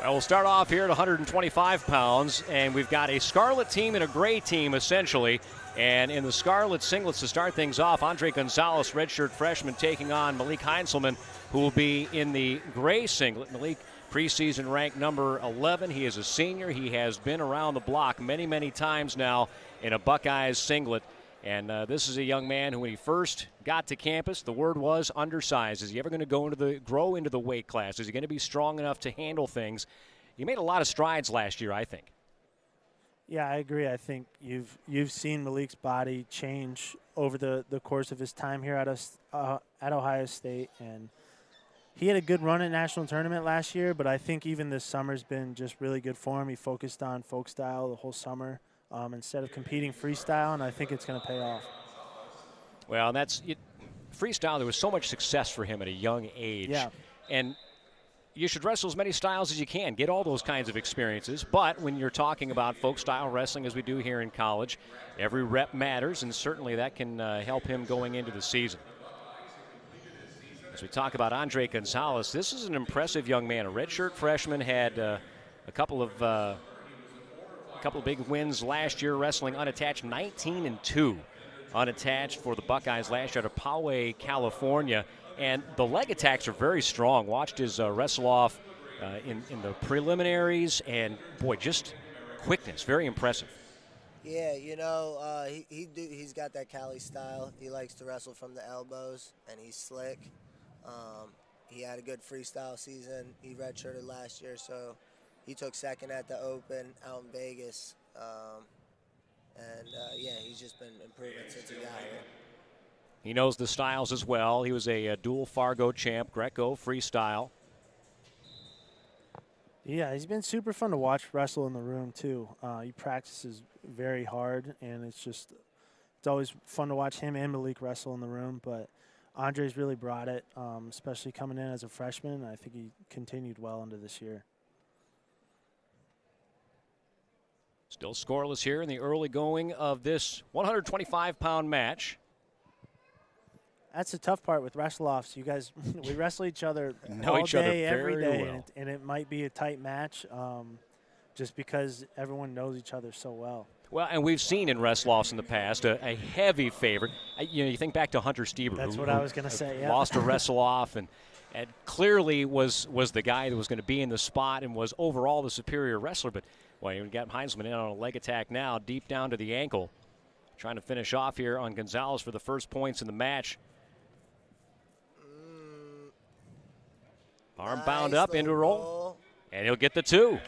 Well, we'll start off here at 125 pounds, and we've got a scarlet team and a gray team, essentially. And in the scarlet singlets to start things off, Andre Gonzalez, redshirt freshman, taking on Malik Heinzelman, who will be in the gray singlet. Malik, preseason ranked number 11. He is a senior. He has been around the block many, many times now in a Buckeyes singlet. And this is a young man who, when he first got to campus, the word was undersized. Is he ever going to grow into the weight class? Is he going to be strong enough to handle things? He made a lot of strides last year, I think. Yeah, I agree. I think you've seen Malik's body change over the course of his time here at Ohio State, and he had a good run at national tournament last year. But I think even this summer's been just really good for him. He focused on folk style the whole summer. Instead of competing freestyle, and I think it's going to pay off. Well, that's it. Freestyle, there was so much success for him at a young age. Yeah. And you should wrestle as many styles as you can, get all those kinds of experiences. But when you're talking about folk style wrestling, as we do here in college, every rep matters, and certainly that can help him going into the season. As we talk about Andre Gonzalez, this is an impressive young man. A redshirt freshman, had a couple of big wins last year, wrestling unattached, 19-2 unattached for the Buckeyes last year out of Poway, California. And the leg attacks are very strong. Watched his wrestle-off in the preliminaries, and boy, just quickness, very impressive. Yeah, he's got that Cali style. He likes to wrestle from the elbows, and he's slick. He had a good freestyle season. He redshirted last year, so he took second at the Open out in Vegas. He's just been improving since he got here. He knows the styles as well. He was a dual Fargo champ, Greco, freestyle. Yeah, he's been super fun to watch wrestle in the room, too. He practices very hard, and it's always fun to watch him and Malik wrestle in the room. But Andre's really brought it, especially coming in as a freshman. I think he continued well into this year. Still scoreless here in the early going of this 125-pound match. That's the tough part with Wrestle-Offs. You guys, we wrestle each other all day, every day, well. and it might be a tight match just because everyone knows each other so well. Well, and we've seen in Wrestle-Offs in the past a heavy favorite. You think back to Hunter Stieber. That's what I was going to say, yeah. Lost a Wrestle-Off and clearly was the guy that was going to be in the spot and was overall the superior wrestler. But, well, you got Heinzelman in on a leg attack now, deep down to the ankle. Trying to finish off here on Gonzalez for the first points in the match. Arm bound up into a roll, and he'll get the two.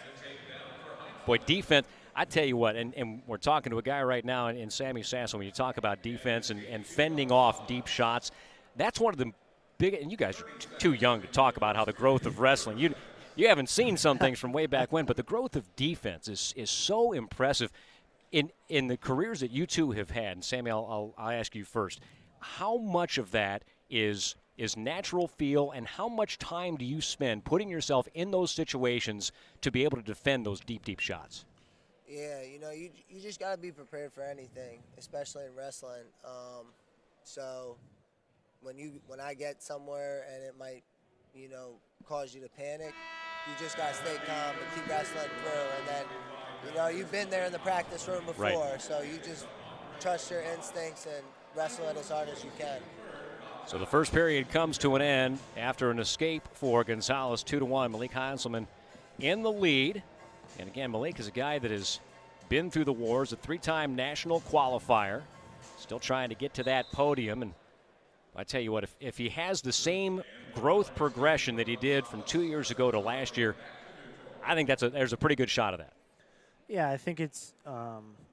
Boy, defense, I tell you what, and we're talking to a guy right now in Sammy Sasso. When you talk about defense and fending off deep shots, that's one of the big, and you guys are too young to talk about how the growth of wrestling. You haven't seen some things from way back when, but the growth of defense is so impressive in the careers that you two have had. And Sammy, I'll ask you first. How much of that is natural feel, and how much time do you spend putting yourself in those situations to be able to defend those deep, deep shots? Yeah, you just got to be prepared for anything, especially in wrestling. So when I get somewhere and it might, cause you to panic, you just got to stay calm and keep wrestling through. And then, you've been there in the practice room before, right. So you just trust your instincts and wrestle it as hard as you can. So the first period comes to an end after an escape for Gonzalez, 2-1. Malik Heinzelman in the lead. And again, Malik is a guy that has been through the wars, a three-time national qualifier. Still trying to get to that podium. And I tell you what, if he has the same growth progression that he did from 2 years ago to last year, I think there's a pretty good shot of that. Yeah, I think it's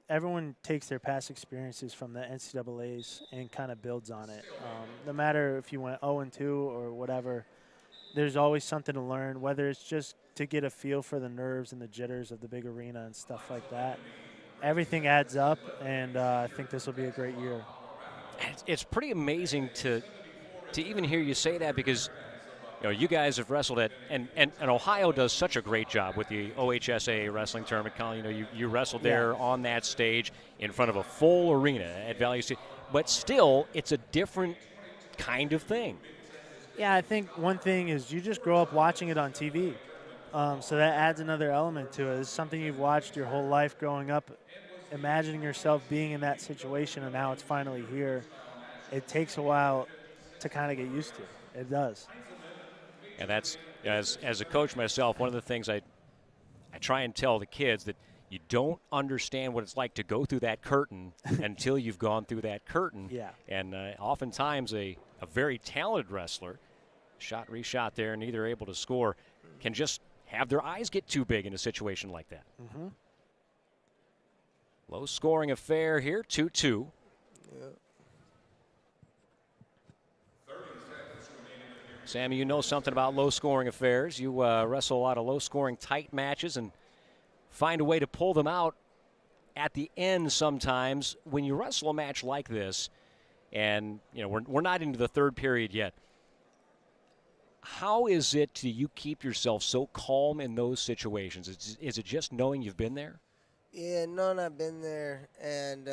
everyone takes their past experiences from the NCAAs and kind of builds on it. No matter if you went 0-2 or whatever, there's always something to learn, whether it's just to get a feel for the nerves and the jitters of the big arena and stuff like that. Everything adds up, and I think this will be a great year. It's pretty amazing to even hear you say that, because you guys have wrestled at, and Ohio does such a great job with the OHSA wrestling tournament. Colin, you wrestled there on that stage in front of a full arena at Valley State, but still, it's a different kind of thing. Yeah, I think one thing is you just grow up watching it on TV. So that adds another element to it. It's something you've watched your whole life growing up, imagining yourself being in that situation, and now it's finally here. It takes a while to kind of get used to. It does. And that's, as a coach myself, one of the things I try and tell the kids that you don't understand what it's like to go through that curtain until you've gone through that curtain. Yeah. And oftentimes a very talented wrestler, shot, reshot there, and neither able to score, can just have their eyes get too big in a situation like that. Mm-hmm. Low scoring affair here, 2-2. Yeah. Sammy, you know something about low scoring affairs. You wrestle a lot of low scoring tight matches and find a way to pull them out at the end sometimes. When you wrestle a match like this, and we're not into the third period yet, how is it do you keep yourself so calm in those situations? Is it just knowing you've been there? Yeah, knowing I've been there, and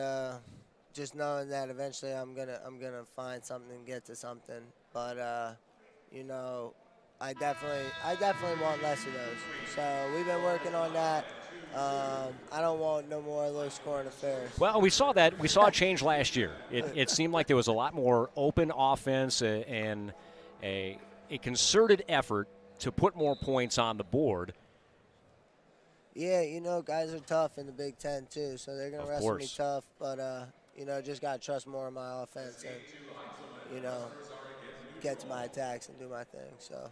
just knowing that eventually I'm gonna find something and get to something. But I definitely want less of those. So we've been working on that. I don't want no more low scoring affairs. Well, we saw a change last year. It seemed like there was a lot more open offense and a concerted effort to put more points on the board. Yeah, guys are tough in the Big Ten too, so they're gonna wrestle me tough. But just gotta trust more in my offense and get to my attacks and do my thing. So.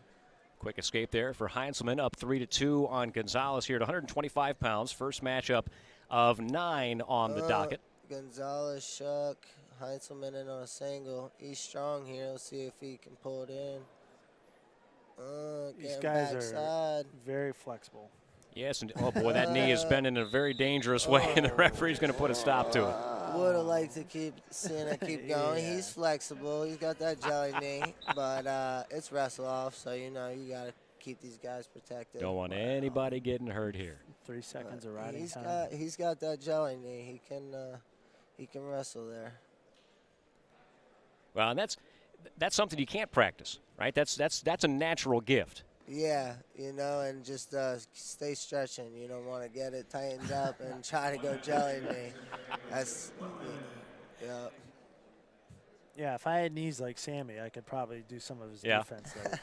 Quick escape there for Heinzelman, up 3-2 on Gonzalez here at 125 pounds. First matchup of 9 on the docket. Gonzalez shook Heinzelman in on a single. He's strong here. Let's see if he can pull it in. These guys are very flexible. Yes, and oh boy, that knee has been in a very dangerous way, and the referee's going to put a stop to it. Would have liked to keep going. Yeah. He's flexible. He's got that jelly knee, but it's Wrestle-Offs, so you got to keep these guys protected. Don't want anybody getting hurt here. 3 seconds of riding time. He's got that jelly knee. He can wrestle there. Well, and that's something you can't practice, right? That's a natural gift. Yeah, and just stay stretching. You don't want to get it tightened up and try to go jelly knee. Yeah, if I had knees like Sammy, I could probably do some of his defense there.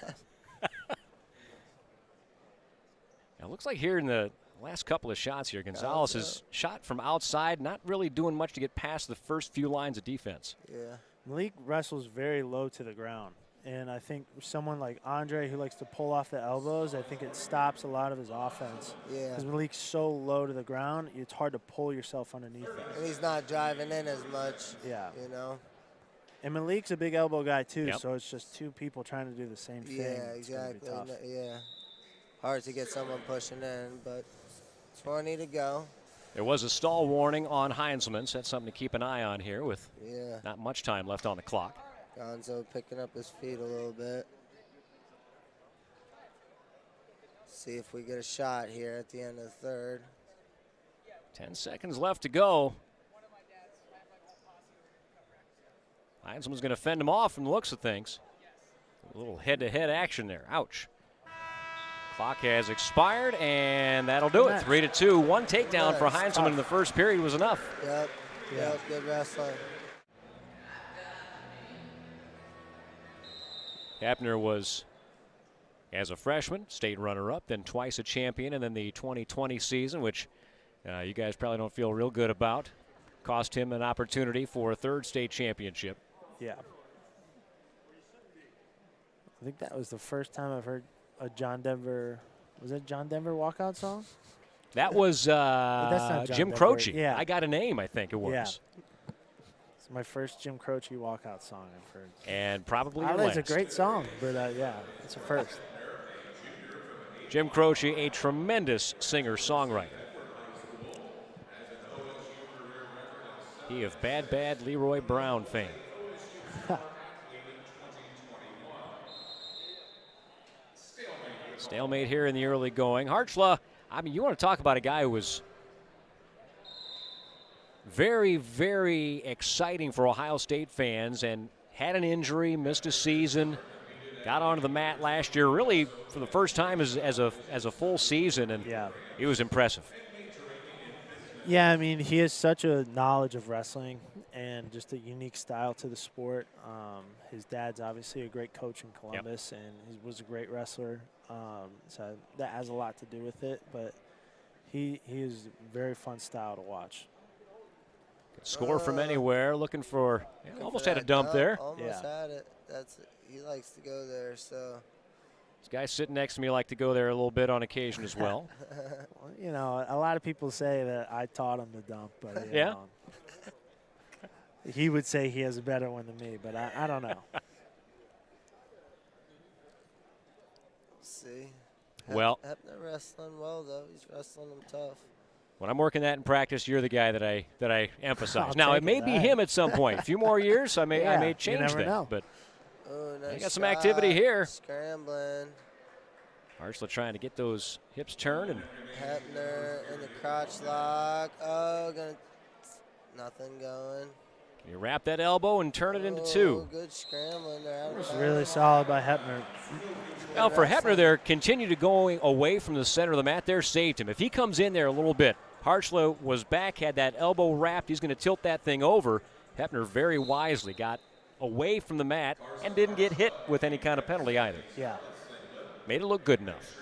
Now, it looks like here in the last couple of shots here, Gonzalez has shot from outside, not really doing much to get past the first few lines of defense. Yeah. Malik wrestles very low to the ground. And I think someone like Andre, who likes to pull off the elbows, I think it stops a lot of his offense. Yeah. Because Malik's so low to the ground, it's hard to pull yourself underneath it. And he's not driving in as much. Yeah. And Malik's a big elbow guy, too, so it's just two people trying to do the same thing. Yeah, exactly. Yeah. Hard to get someone pushing in, but 20 to go. There was a stall warning on Heinzelman, so that's something to keep an eye on here with not much time left on the clock. Gonzo picking up his feet a little bit. See if we get a shot here at the end of the third. 10 seconds left to go. Heinzelman's going to fend him off from the looks of things. A little head-to-head action there. Ouch. Clock has expired, and that'll do it. 3-2. One takedown for Heinzelman in the first period was enough. Yep, good wrestling. Hapner was, as a freshman, state runner-up, then twice a champion, and then the 2020 season, which you guys probably don't feel real good about, cost him an opportunity for a third state championship. Yeah. I think that was the first time I've heard a John Denver, was that John Denver walkout song? That was Jim Croce. Yeah. I Got a Name, I think it was. Yeah. It's my first Jim Croce walkout song I've heard. And probably your last. It's a great song, but yeah, it's a first. Jim Croce, a tremendous singer-songwriter. He of Bad Bad Leroy Brown fame. Stalemate here in the early going. Hartzla, I mean, you want to talk about a guy who was very, very exciting for Ohio State fans and had an injury, missed a season, got onto the mat last year, really for the first time as a full season, and Yeah. he was impressive. Yeah, I mean, he has such a knowledge of wrestling and just a unique style to the sport. His dad's obviously a great coach in Columbus, and he was a great wrestler. So that has a lot to do with it, but he is a very fun style to watch. Could score from anywhere, looking for, almost For had a that dump there. Almost Yeah. had it. He likes to go there, so. This guy sitting next to me like to go there a little bit on occasion as well. Well, you know, a lot of people say that I taught him to dump, but you Yeah? know, he would say he has a better one than me, but I don't know. See. Well, Hepner wrestling well though. He's wrestling them tough. when I'm working that in practice, you're the guy that I emphasize. I'll Now, take it may it, be all right. him at some point. A few more years, I may Yeah, you change never that. know. But Oh, nice got some shot. activity here. Scrambling. Hartzler trying to get those hips turned, and Hepner in the crotch lock. Oh, nothing going. you wrap that elbow and turn it into Oh, two. good scrambling there. Out of It's bounds. really solid by Hepner. Now, for Hepner there, continue to going away from the center of the mat there, saved him. If he comes in there a little bit, Hartzler was back, had that elbow wrapped. He's going to tilt that thing over. Hepner very wisely got away from the mat and didn't get hit with any kind of penalty either. Yeah. Made it look good enough.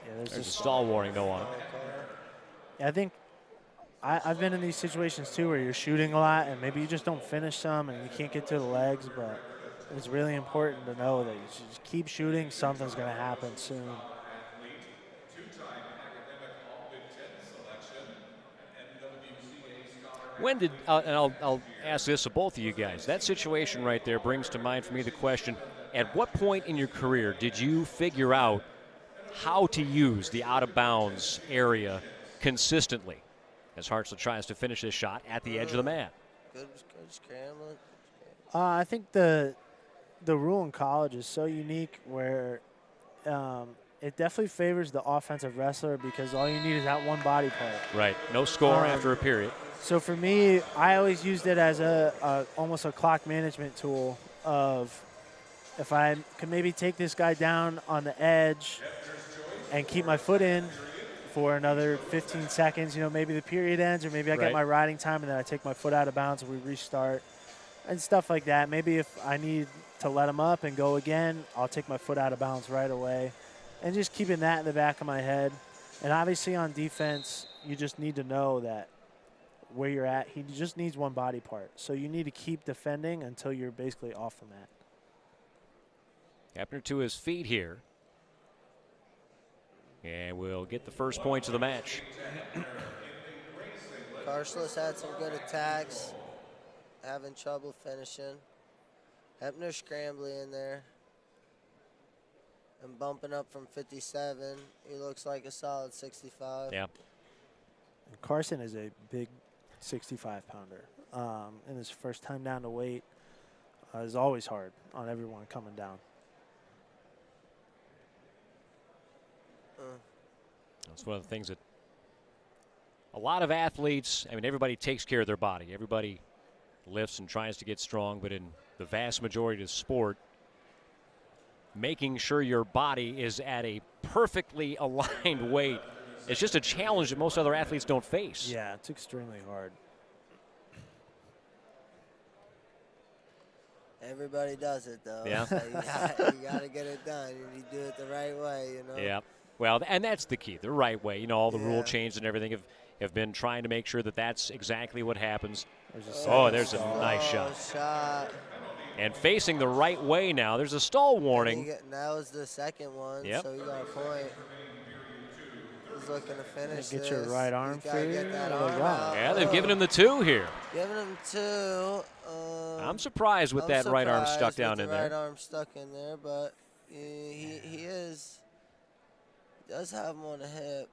Yeah, there's There's a just, stall warning, though, on it. I think I've been in these situations too where you're shooting a lot and maybe you just don't finish some and you can't get to the legs, but it's really important to know that you should just keep shooting. Something's going to happen soon. When did, and I'll ask this of both of you guys, that situation right there brings to mind for me the question, at what point in your career did you figure out how to use the out-of-bounds area consistently as Hartzler tries to finish this shot at the edge of the mat? Good scrambling. I think the rule in college is so unique where it definitely favors the offensive wrestler because all you need is that one body part. Right. No score after a period. So for me, I always used it as almost a clock management tool of if I could maybe take this guy down on the edge and keep my foot in for another 15 seconds, you know, maybe the period ends or maybe I get my riding time and then I take my foot out of bounds and we restart and stuff like that. Maybe if I need to let him up and go again, I'll take my foot out of bounds right away and just keeping that in the back of my head. And obviously on defense, you just need to know that where you're at, he just needs one body part. So you need to keep defending until you're basically off the mat. Hepner to his feet here. And we'll get the first points of the match. Karslis had some good attacks, having trouble finishing. Hepner scrambling in there and bumping up from 57. He looks like a solid 65. Yeah. And Carson is a big 65-pounder. And his first time down to weight is always hard on everyone coming down. That's one of the things that a lot of athletes, I mean, everybody takes care of their body. Everybody lifts and tries to get strong, but in the vast majority of the sport, making sure your body is at a perfectly aligned weight is just a challenge that most other athletes don't face. Yeah, it's extremely hard. Everybody does it, though. Yeah. So you got to get it done. You do it the right way, you know. Yeah. Well, and that's the key, the right way. You know, all the rule Yeah. changes and everything have been trying to make sure that that's exactly what happens. There's There's a nice shot. Shot. And facing the right way now, there's a stall warning. And that was the second one, Yep. so you got a point. He's looking to finish Get this. your right arm He's gotta free. get that There you arm go. out. Yeah, they've given him the 2 here. Giving him 2. I'm surprised with that right arm stuck surprised down with in the there. Right arm stuck in there, but he does have him on the hip.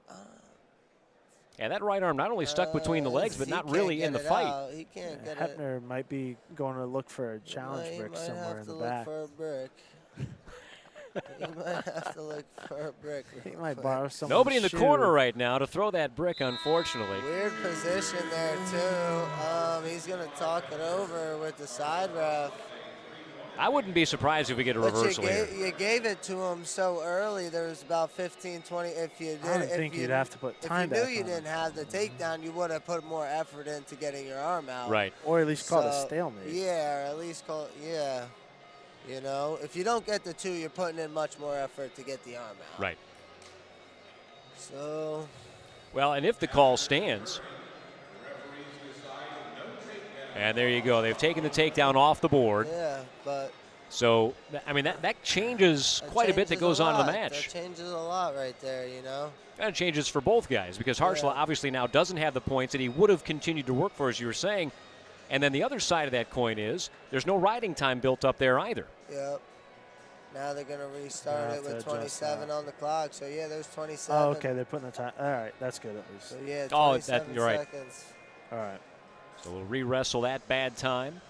Yeah, that right arm not only stuck between the legs, but He not can't really get in the it fight. out. He can't get it. Hepner might be going to look for a challenge He brick might somewhere have in to the look back. for a brick. He might have to look for a brick. He real might quick. borrow someone's Nobody in the shoe. corner right now to throw that brick, unfortunately. Weird position there, too. He's going to talk it over with the side ref. I wouldn't be surprised if we get a But reversal here. you gave it to him so early. There was about 15, 20. If you did, I don't think you'd have to put time If you back knew you on didn't have the takedown, you would have put more effort into getting your arm out. Right. Or at least call it a stalemate. Yeah, or at least call. Yeah. You know, if you don't get the 2, you're putting in much more effort to get the arm out. Right. So. Well, and if the call stands, and there you go. They've taken the takedown off the board. Yeah, but. So, I mean, that changes quite a bit that goes on in the match. That changes a lot right there, you know. And it changes for both guys because Hartzler obviously now doesn't have the points that he would have continued to work for, as you were saying. And then the other side of that coin is there's no riding time built up there either. Yep. Now they're going to restart it with 27 on the clock. So, yeah, there's 27. Oh, okay. They're putting the time. All right. That's good at least. So, yeah, 27 you're right. seconds. All right. So we'll re-wrestle that bad time.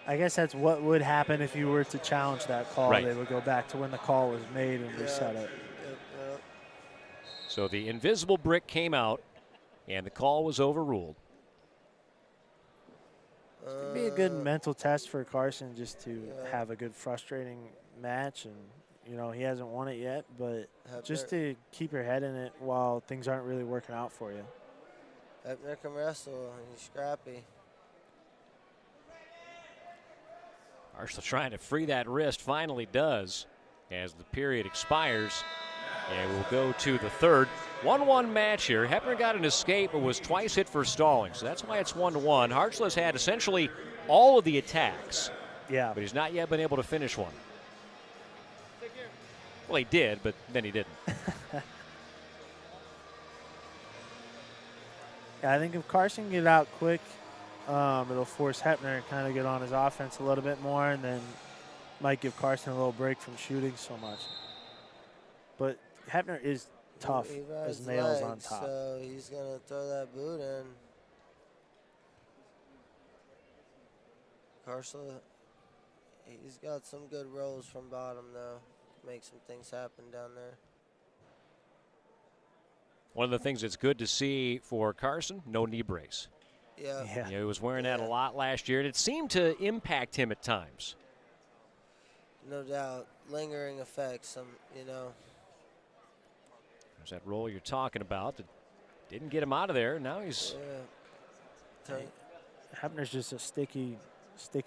I guess that's what would happen if you were to challenge that call. Right. They would go back to when the call was made and reset it. Yep. So the invisible brick came out, and the call was overruled. It'd be a good mental test for Carson just to have a good frustrating match. And, you know, he hasn't won it yet, but just to keep your head in it while things aren't really working out for you. Hebner can wrestle. He's scrappy. Hartzler trying to free that wrist, finally does as the period expires. And we'll go to the third. 1-1 match here. Hebner got an escape but was twice hit for stalling, so that's why it's 1-1. Hartzler's had essentially all of the attacks. Yeah. But he's not yet been able to finish one. Well, he did, but then he didn't. Yeah, I think if Carson can get out quick, it'll force Hebner to kind of get on his offense a little bit more, and then might give Carson a little break from shooting so much. But Hebner is tough as nails on top. So he's going to throw that boot in. Carson, he's got some good rolls from bottom, though. Make some things happen down there. One of the things that's good to see for Carson, no knee brace. Yeah. You know, he was wearing that a lot last year, and it seemed to impact him at times. No doubt. Lingering effects, you know. There's that roll you're talking about that didn't get him out of there. Now he's... Hebner's just a sticky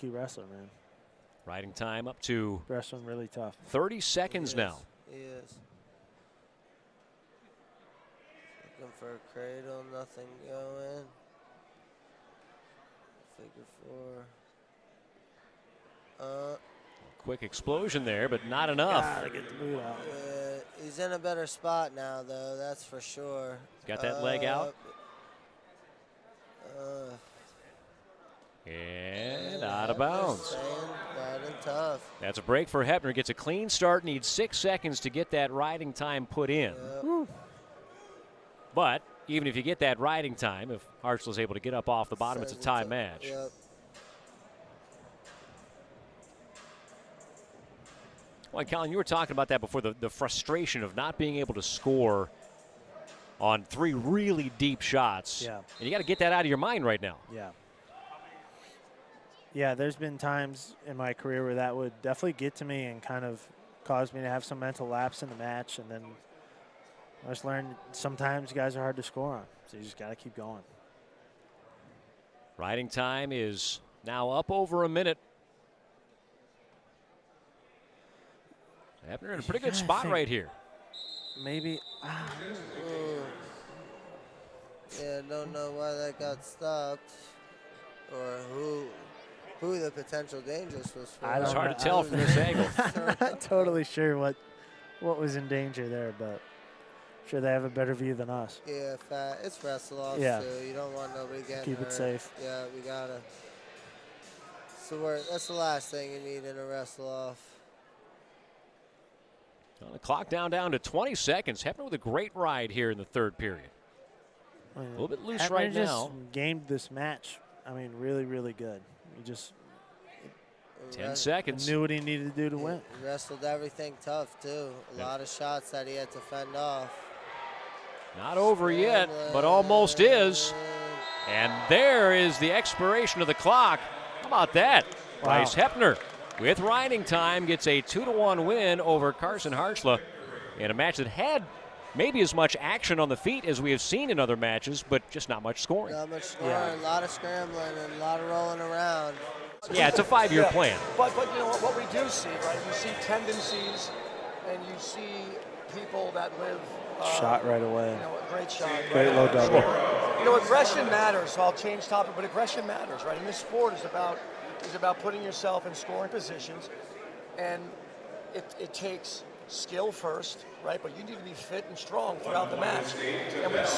wrestler, man. Riding time up to... Wrestling really tough. 30 seconds now. He is. Looking for a cradle, nothing going. Figure 4. Quick explosion there, but not enough. Gotta get the boot out. He's in a better spot now, though, that's for sure. Got that leg out. And out of bounds. Bad and tough. That's a break for Hebner. Gets a clean start, needs 6 seconds to get that riding time put in. But even if you get that riding time, if Hartzler's able to get up off the bottom, it's a tie match. Yep. Well, Colin, you were talking about that before, the frustration of not being able to score on 3 really deep shots. Yeah. And you got to get that out of your mind right now. Yeah. Yeah, there's been times in my career where that would definitely get to me and kind of cause me to have some mental lapse in the match. And then I just learned sometimes guys are hard to score on, so you just got to keep going. Riding time is now up over a minute. Hebner in a pretty good spot right here. Maybe. Yeah, don't know why that got stopped or who the potential dangerous was for. It's hard to tell from this angle. I'm not totally sure what was in danger there, but I'm sure they have a better view than us. Yeah, it's Wrestle-Offs too. You don't want nobody getting Keep hurt. it safe. Yeah, we gotta. So that's the last thing you need in a Wrestle-Off. Well, the clock down to 20 seconds. Hebner with a great ride here in the third period. A little bit loose Hebner right just now. Gamed this match. I mean, really, really good. He just 10 seconds. Knew what he needed to do to win. He wrestled everything tough too. A lot of shots that he had to fend off. Not over yet, but almost is. And there is the expiration of the clock. about that? Wow. Bryce Hepner, with riding time, gets a 2-1 win over Carson Hartzler in a match that had maybe as much action on the feet as we have seen in other matches, but just not much scoring. Not much scoring, Yeah. a lot of scrambling, and a lot of rolling around. Yeah, it's a 5-year plan. But you know what we do see, right? You see tendencies, and you see people that live. Shot right away. You know, a great shot. Great low double. You know, aggression matters. So I'll change topic, but aggression matters, right? And this sport is about putting yourself in scoring positions, and it takes skill first, right? But you need to be fit and strong throughout the match. And we've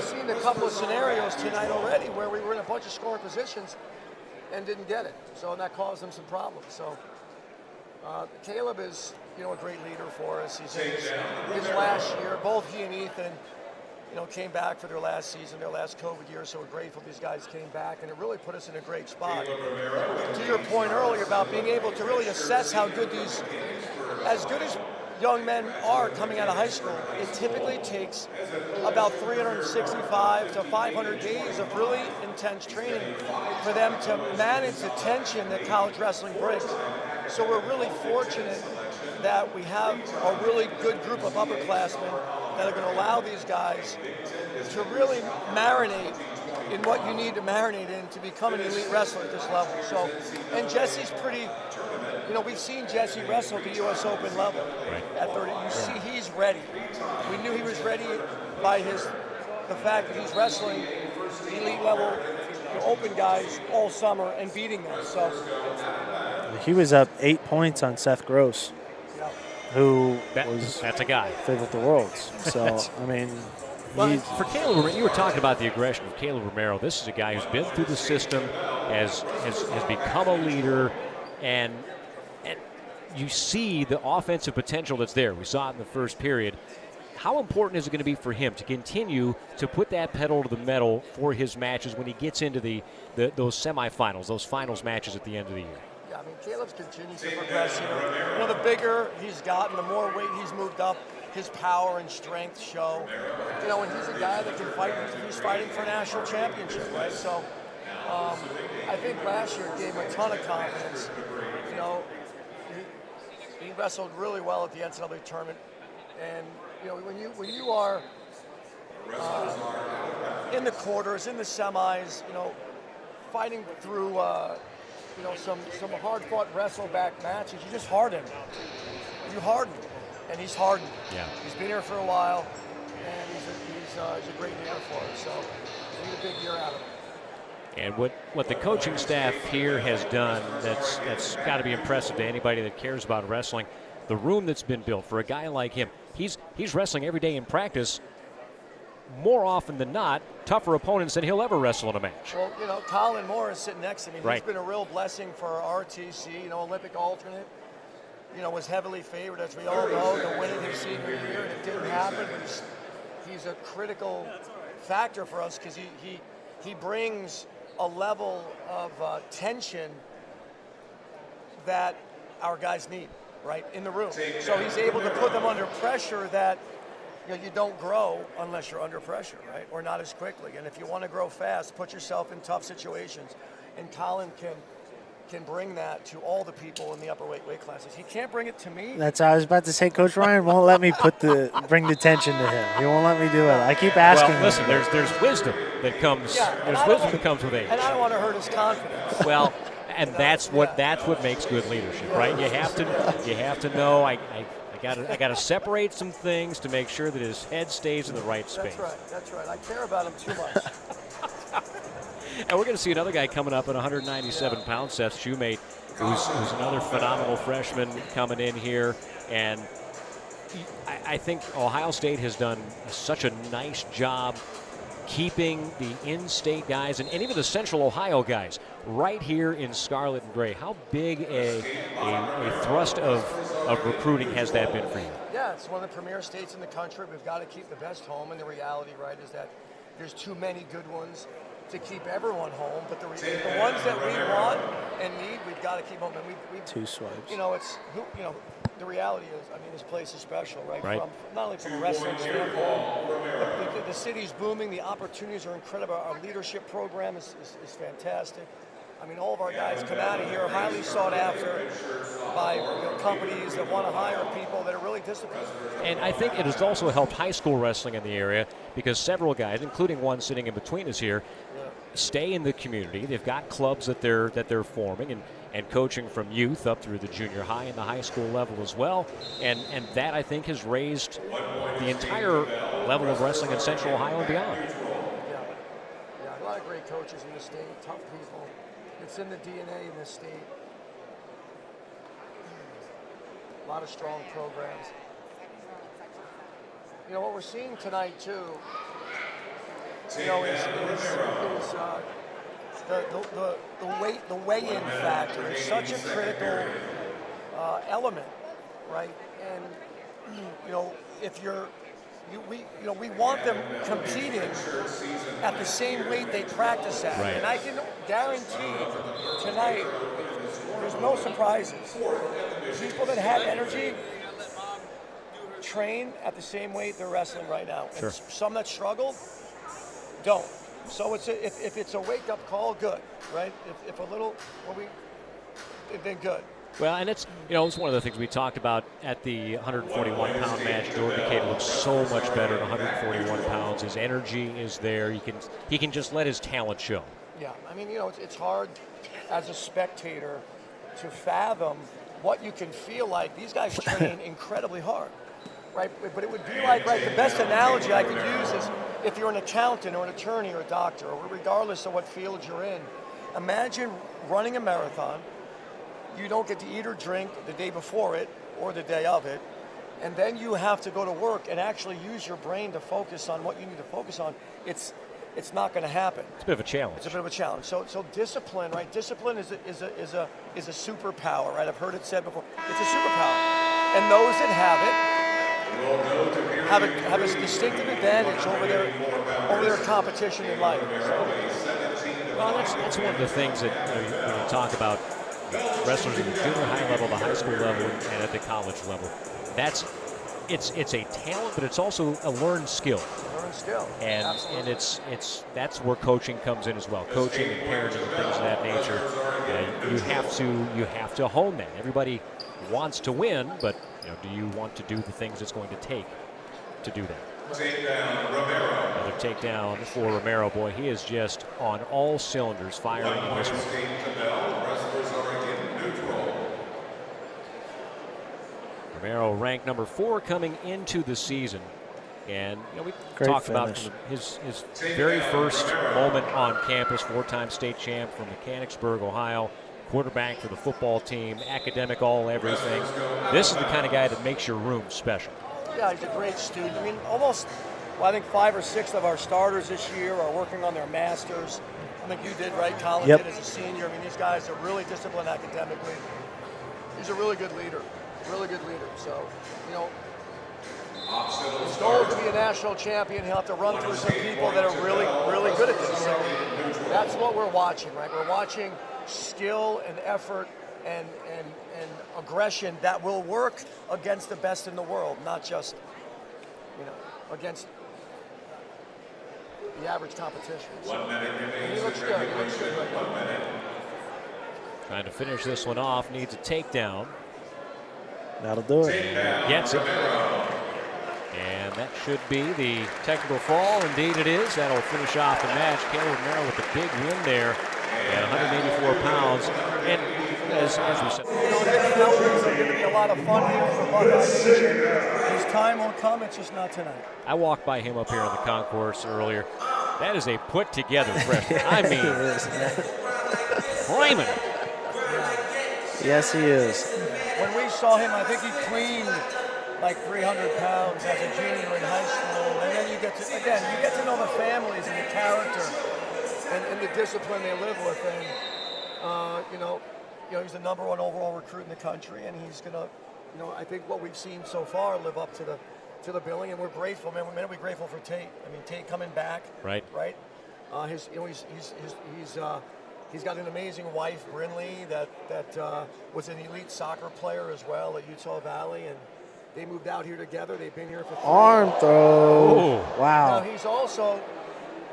seen a couple of scenarios tonight already where we were in a bunch of scoring positions and didn't get it. So that caused them some problems. So Caleb is, you know, a great leader for us. He's in his last year. Both he and Ethan, you know, came back for their last season, their last COVID year. So we're grateful these guys came back, and it really put us in a great spot. To your point earlier about being able to really assess how good these, as good as young men are coming out of high school, it typically takes about 365 to 500 days of really intense training for them to manage the tension that college wrestling brings. So we're really fortunate that we have a really good group of upperclassmen that are going to allow these guys to really marinate in what you need to marinate in to become an elite wrestler at this level. So, and Jesse's pretty, you know, we've seen Jesse wrestle at the U.S. Open level at 30. You see he's ready. We knew he was ready by the fact that he's wrestling elite level, you know, open guys all summer and beating them. So He was up 8 points on Seth Gross, who was That's a guy. fifth at the Worlds. So, I mean, Well, for Caleb Romero, you were talking about the aggression of Caleb Romero. This is a guy who's been through the system, has become a leader, and you see the offensive potential that's there. We saw it in the first period. How important is it going to be for him to continue to put that pedal to the metal for his matches when he gets into those semifinals, those finals matches at the end of the year? yeah, I mean, Caleb's continues to progress here. You know, the bigger he's gotten, the more weight he's moved up, his power and strength show. You know, and he's a guy that can fight. He's fighting for a national championship, right? So I think last year gave him a ton of confidence. You know, he wrestled really well at the NCAA tournament. And, you know, when you are in the quarters, in the semis, you know, fighting through, you know, some hard-fought wrestle-back matches, you just harden. You harden. And he's hardened. Yeah. He's been here for a while, and he's a great leader for us. So we need a big year out of him. And what the coaching staff here has done, that's got to be impressive to anybody that cares about wrestling. The room that's been built for a guy like him, he's wrestling every day in practice. More often than not, tougher opponents than he'll ever wrestle in a match. Well, you know, Colin Moore is sitting next to me. Right. He's been a real blessing for RTC, you know, Olympic alternate. You know, was heavily favored, as we all know, to win it his senior year, and it didn't happen. But he's a critical factor for us because he brings a level of tension that our guys need, right, in the room. So he's able to put them under pressure that, you know, you don't grow unless you're under pressure, right, or not as quickly. And if you want to grow fast, put yourself in tough situations. And Colin can bring that to all the people in the upper weight classes. He can't bring it to me. that's I was about to say. Coach Ryan won't let me bring the tension to him. He won't let me do it. I keep asking Well, listen, him. there's wisdom that comes. Yeah, There's wisdom that comes with age. And I don't want to hurt his confidence. Well, and that's what makes good leadership, right? You have to know I gotta separate some things to make sure that his head stays in the right space. That's right. I care about him too much. And we're going to see another guy coming up at 197 pounds, Seth Shoemate, who's another phenomenal freshman coming in here. And I think Ohio State has done such a nice job keeping the in-state guys and even the Central Ohio guys right here in scarlet and gray. How big a thrust of recruiting has that been for you? Yeah, it's one of the premier states in the country. We've got to keep the best home, and the reality, right, is that there's too many good ones to keep everyone home. But the ones that we want and need, we've got to keep home. And we 2 swipes. You know, the reality is, I mean, this place is special, right? Right. Not only from a wrestling standpoint, the city's booming, the opportunities are incredible. Our leadership program is fantastic. I mean, all of our guys come out of here highly sought after by companies that want to hire people that are really disciplined. And I think it has also helped high school wrestling in the area because several guys, including one sitting in between us here, stay in the community. They've got clubs that they're forming and coaching from youth up through the junior high and the high school level as well. And that, I think, has raised the entire level of wrestling in Central Ohio and beyond. Yeah, a lot of great coaches in the state, tough people. It's in the DNA in this state. A lot of strong programs. You know, what we're seeing tonight, too, you know, is the weigh-in factor is such a critical element, right? And, you know, if we want them competing at the same weight they practice at. Right. And I can guarantee tonight there's no surprises. People that had energy train at the same weight they're wrestling right now. Sure. And some that struggled don't. So if it's a wake-up call, good, right? If a little, then good. Well, and it's one of the things we talked about at the 141-pound match. Jordan Decatur looks so much better at 141 pounds. His energy is there. He can just let his talent show. Yeah, I mean, it's hard as a spectator to fathom what you can feel like. These guys train incredibly hard, right? But it would be like, right, the best analogy I could use is if you're an accountant or an attorney or a doctor, or regardless of what field you're in, imagine running a marathon. You don't get to eat or drink the day before it or the day of it, and then you have to go to work and actually use your brain to focus on what you need to focus on. It's not going to happen. It's a bit of a challenge. It's a bit of a challenge. So discipline, right? Discipline is a superpower, right? I've heard it said before. It's a superpower, and those that have a distinctive advantage over their competition in life. So, well, that's one of the things that when you talk about wrestlers at the junior high level, the high school level, and at the college level. It's a talent, but it's also a learned skill. And that's where coaching comes in as well. Coaching and parenting and things of that nature. You have to hone that. Everybody wants to win, but do you want to do the things it's going to take to do that? Another takedown for Romero. Boy, he is just on all cylinders firing in this one. Romero ranked number 4 coming into the season. And we talked about his very first moment on campus, 4-time state champ from Mechanicsburg, Ohio, quarterback for the football team, academic, all everything. This is the kind of guy that makes your room special. Yeah, he's a great student. I mean, I think 5 or 6 of our starters this year are working on their masters. I think you did, right? Colin did as a senior. I mean, these guys are really disciplined academically. He's a really good leader. So, his goal is to be a national champion. He'll have to run through some people that are really, really good at this. So that's what we're watching, right? We're watching skill and effort and aggression that will work against the best in the world, not just, against the average competition. So, he looks good. Right now. Trying to finish this one off, needs a takedown. That'll do it. Gets it. And that should be the technical fall. Indeed it is. That'll finish off the match. Caleb Romero with a big win there at 184 pounds. And as we said, there's going to be a lot of fun here for Buckeye. His time will come, it's just not tonight. I walked by him up here in the concourse earlier. That is a put-together freshman. I mean, flaming. Yes, he is. When we saw him, I think he cleaned like 300 pounds as a junior in high school, and then you get to know the families and the character and the discipline they live with, and he's the #1 overall recruit in the country, and he's gonna, I think what we've seen so far live up to the billing, and we're grateful, man. We're grateful for Tate. I mean, Tate coming back, right? He's got an amazing wife, Brinley, that was an elite soccer player as well at Utah Valley, and they moved out here together. They've been here for 3 arm years. throw. Wow. Now he's also,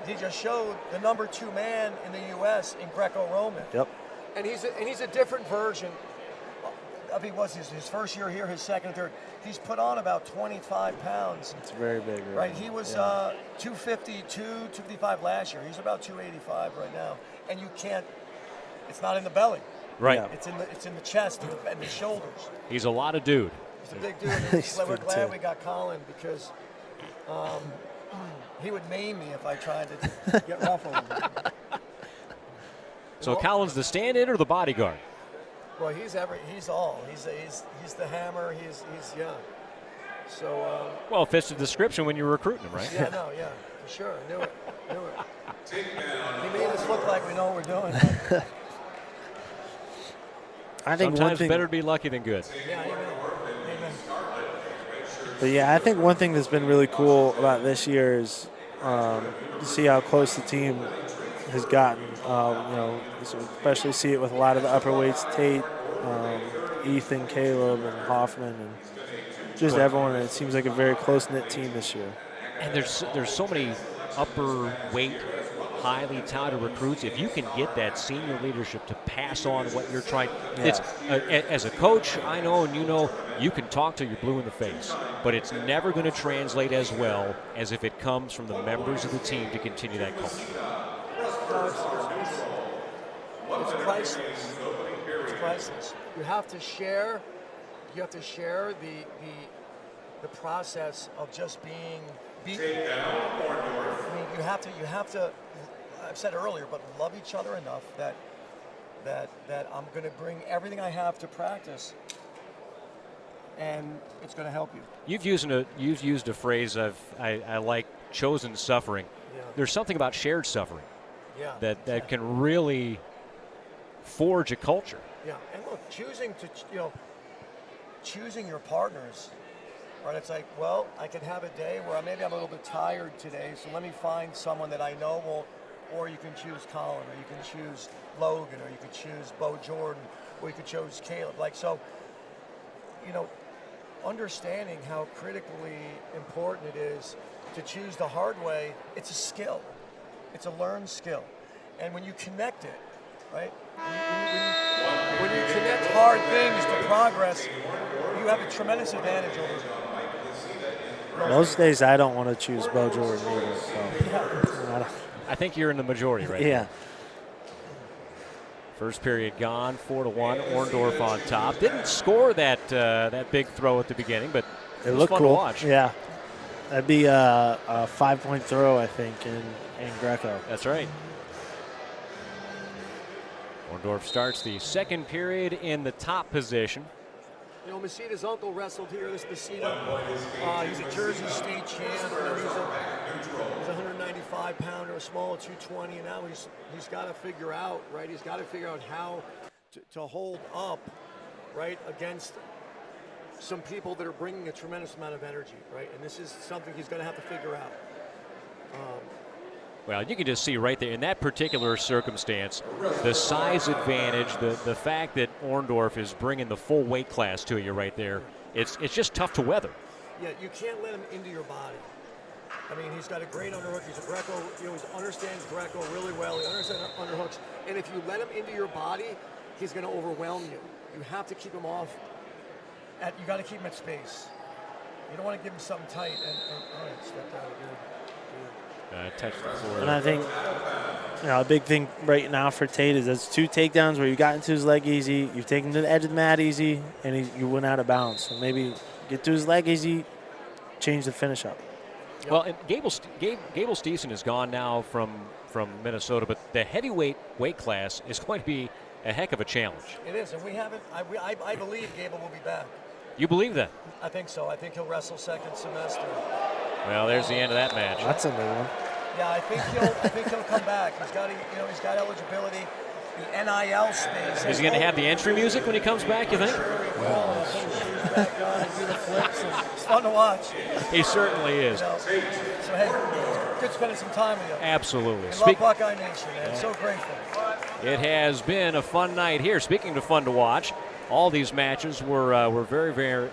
he just showed the number 2 man in the U.S. in Greco-Roman. Yep. And he's a different version. I mean, was his first year here, his second, third. He's put on about 25 pounds. It's very big. Right, he was 252, 255 last year. He's about 285 right now. And you can't, it's not in the belly. Right. Yeah. It's in the chest and the shoulders. He's a lot of dude. He's a big dude. He's We're big glad too. we got Colin because he would maim me if I tried to get rough on him. So Colin's the stand-in or the bodyguard? Well, he's all. He's the hammer. He's yeah. So. Well, it fits the description when you're recruiting him, right? Yeah, no, yeah, for sure. I knew it. He made us look like we know what we're doing. I think Sometimes one thing, better to be lucky than good. Yeah, amen. but yeah, I think one thing that's been really cool about this year is to see how close the team has gotten. Especially see it with a lot of the upper weights, Tate, Ethan, Caleb, and Hoffman, and just everyone. It seems like a very close-knit team this year. And there's so many upper weight, highly touted recruits. If you can get that senior leadership to pass on what you're trying, it's as a coach, I know, and you can talk till you're blue in the face, but it's never going to translate as well as if it comes from the members of the team to continue that culture. No, it's priceless. It's priceless. You have to share. You have to share the process of just being beaten. I mean, you have to. I've said earlier, but love each other enough that I'm going to bring everything I have to practice, and it's going to help you. You've used a phrase I like, chosen suffering. Yeah. There's something about shared suffering. Yeah. That can really forge a culture. Yeah, and look, choosing your partners, right? It's like, well, I could have a day where maybe I'm a little bit tired today, so let me find someone that I know will, or you can choose Colin, or you can choose Logan, or you could choose Bo Jordan, or you could choose Caleb. Like, so, understanding how critically important it is to choose the hard way, it's a skill. It's a learned skill. And when you connect it, right? When you connect hard things to progress, you have a tremendous advantage over. Most days I don't want to choose Bo Jordan either. So I think you're in the majority right yeah. now. First period gone, 4-1. Orndorff on top. Didn't score that big throw at the beginning, but it was looked fun cool to watch. Yeah. That'd be a 5-point throw, I think, in Greco. That's right. Orndorff starts the second period in the top position. Maceda's uncle wrestled here. This Maceda, he's a Jersey State champ. He's a 195-pounder, a small 220, and now he's got to figure out, right? He's got to figure out how to hold up, right, against some people that are bringing a tremendous amount of energy, right? And this is something he's going to have to figure out. Well, you can just see right there in that particular circumstance, the size advantage, the fact that Orndorff is bringing the full weight class to you right there. It's just tough to weather. Yeah, you can't let him into your body. I mean, he's got a great underhook. He's a Greco. He understands Greco really well. He understands underhooks. And if you let him into your body, he's going to overwhelm you. You have to keep him off. You got to keep him at space. You don't want to give him something tight. All right, step down again. Touch the floor. And I think a big thing right now for Tate is those 2 takedowns where you got into his leg easy, you've taken to the edge of the mat easy, and you went out of bounds. So maybe get to his leg easy, change the finish up. Well, and Gable Stevenson is gone now from Minnesota, but the heavyweight weight class is going to be a heck of a challenge. It is, and we haven't. I believe Gable will be back. You believe that? I think so. I think he'll wrestle second semester. Well, there's the end of that match. That's a new one. Yeah, I think he'll come back. He's got eligibility. The NIL space. Is he going to have the entry music when he comes back, you think? Back on and do the flips. It's fun to watch. He certainly is. So hey, good spending some time with you. Absolutely. I love Buckeye Nation, man. So grateful. It has been a fun night here. Speaking of fun to watch, all these matches were very, very